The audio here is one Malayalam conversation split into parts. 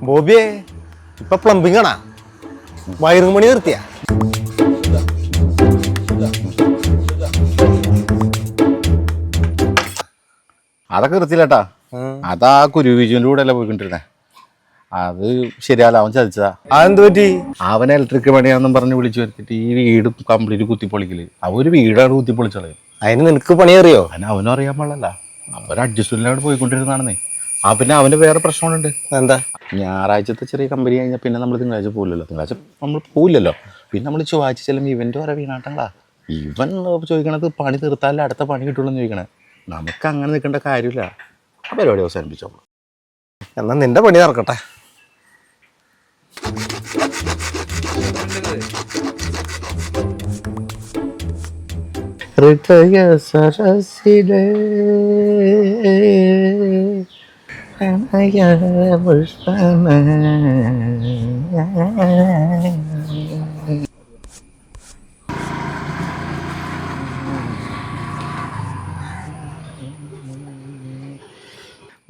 ബോബിയെ ഇപ്പൊ പ്ലംബിംഗ് ആണാ വയറിങ് പണി നിർത്തിയ അതൊക്കെ നിർത്തിയില്ലേട്ടാ. അതാ കുരുവിജുവിൻ്റെ കൂടെ അല്ലേ പോയിക്കൊണ്ടിരുന്നേ. അത് ശരിയല്ല, അവൻ ചതിച്ചതാ. അതെന്ത് പറ്റി? അവൻ ഇലക്ട്രിക് പണിയാണെന്നും പറഞ്ഞ് വിളിച്ചു വരുത്തിട്ട് ഈ വീട് കംപ്ലീറ്റ് കുത്തിപ്പൊളിക്കല്. അവര് വീടാണ് കുത്തിപ്പൊളിച്ചത്. അതിന് നിനക്ക് പണി അറിയോ? അവനും അറിയാൻ പാടില്ല. അവൻ അഡ്ജസ്റ്റ്മെന്റിലാണ് പോയിക്കൊണ്ടിരുന്നതാണെന്നേ. പിന്നെ അവന് വേറെ പ്രശ്നമുണ്ട്. എന്താ? ഞായറാഴ്ചത്തെ ചെറിയ കമ്പനി കഴിഞ്ഞാൽ പിന്നെ നമ്മൾ തിങ്കളാഴ്ച പോകില്ലല്ലോ. തിങ്കളാഴ്ച നമ്മൾ പോയില്ലല്ലോ. പിന്നെ നമ്മൾ ചൊവ്വാഴ്ച ചെല്ലുമ്പോൾ ഇവൻ്റെ വരെ വീണാട്ടങ്ങളാ. ഇവൻ ചോദിക്കണത് പണി തീർത്താലേ അടുത്ത പണി കിട്ടുള്ളൂ എന്ന് ചോദിക്കണേ. നമുക്ക് അങ്ങനെ നിൽക്കേണ്ട കാര്യമില്ല. ആ പരിപാടി അവസാനിപ്പിച്ചോളൂ. എന്നാ നിന്റെ പണി നടക്കട്ടെ. ഹൃദയ സരസിലേ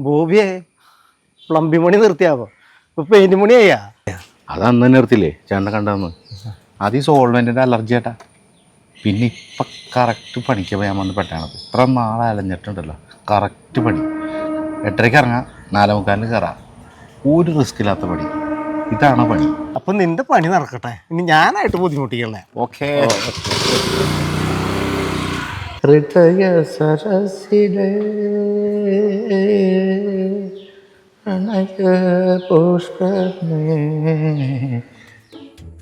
ബോബിയെ പ്ലംബിംഗ് പണി നിർത്തിയാവോ? ഇപ്പൊ പെയിന്റ് പണി ചെയ്യാ. അത് അന്ന് തന്നെ നിർത്തില്ലേ ചേട്ടനെ കണ്ടെന്ന്. അത് ഈ സോൾവെൻറ്റിൻ്റെ അലർജി ആട്ടാ. പിന്നെ ഇപ്പം കറക്റ്റ് പണിക്ക് പോയാൽ വന്ന് പെട്ടാണത്. ഇത്ര നാളെ അലഞ്ഞിട്ടുണ്ടല്ലോ. കറക്റ്റ് പണി. 8:30 ഇറങ്ങാം, 4:45 കയറാം. ഒരു റിസ്ക് ഇല്ലാത്ത പണി. ഇതാണ് പണി. അപ്പൊ നിന്റെ പണി നടക്കട്ടെ. ഇനി ഞാനായിട്ട് ബുദ്ധിമുട്ടിക്കണേ. ഓക്കേ. ഹൃദയ സരസിലേ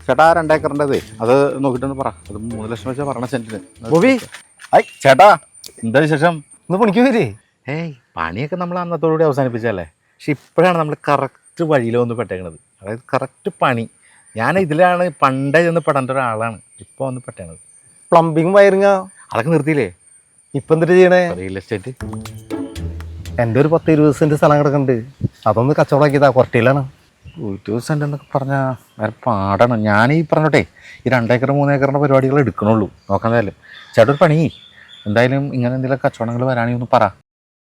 ചേട്ടാ 2 ഏക്കറിൻ്റെത് അത് നോക്കിയിട്ടൊന്ന് പറ. അത് 3 ലക്ഷം വെച്ചാൽ പറഞ്ഞ സെന്റിന്. ബോബി ചേട്ടാ എന്താ വിശേഷം? ഒന്ന് പണിക്ക് വരേ. പണിയൊക്കെ നമ്മൾ അന്നത്തോടുകൂടി അവസാനിപ്പിച്ചല്ലേ. പക്ഷെ ഇപ്പോഴാണ് നമ്മൾ കറക്റ്റ് വഴിയിൽ വന്ന് പെട്ടേക്കണത്. അതായത് കറക്റ്റ് പണി. ഞാൻ ഇതിലാണ് പണ്ടേ ചെന്ന് പെടേണ്ട ഒരാളാണ്. ഇപ്പോൾ വന്ന് പെട്ടേണത്. പ്ലംബിംഗ് വയറിങ്ങോ അതൊക്കെ നിർത്തിയില്ലേ. ഇപ്പൊ എന്തിട്ട് ചെയ്യണേ? Real estate. എൻ്റെ ഒരു 10-20 സെന്റ് സ്ഥലം കിടക്കുന്നുണ്ട്. അതൊന്ന് കച്ചവടമാക്കിയതാ. കുറട്ടിലാണ്. 20 സെന്റ് എന്നൊക്കെ പറഞ്ഞാൽ വേറെ പാടാണ്. ഞാൻ ഈ പറഞ്ഞോട്ടെ ഈ 2 ഏക്കർ 3 ഏക്കറിൻ്റെ പരിപാടികൾ എടുക്കണുള്ളൂ. നോക്കാതായാലും ചേട്ടാ ഒരു പണി എന്തായാലും ഇങ്ങനെ എന്തെങ്കിലും കച്ചവടങ്ങൾ വരാണെങ്കിൽ ഒന്ന് പറ.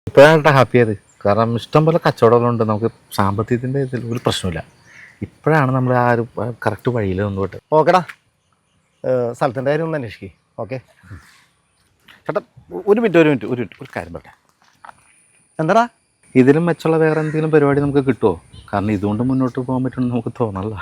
ഇപ്പോഴാണ് ഹാപ്പി ആയത്. കാരണം ഇഷ്ടം പോലെ കച്ചവടങ്ങളുണ്ട്. നമുക്ക് സാമ്പത്തികത്തിൻ്റെ ഇതിൽ ഒരു പ്രശ്നമില്ല. ഇപ്പോഴാണ് നമ്മൾ ആ ഒരു കറക്റ്റ് വഴിയിൽ വന്നുപോട്ട്. ഓക്കെടാ, സ്ഥലത്തിൻ്റെ കാര്യം ഒന്ന് അന്വേഷിക്കേ. ഓക്കെ ചേട്ടാ ഒരു മിനിറ്റ് ഒരു കാര്യം പറട്ടെ. എന്താടാ? ഇതിലും മെച്ചമുള്ള വേറെ എന്തെങ്കിലും പരിപാടി നമുക്ക് കിട്ടുമോ? കാരണം ഇതുകൊണ്ട് മുന്നോട്ട് പോകാൻ പറ്റുമെന്ന് നമുക്ക് തോന്നല്ല.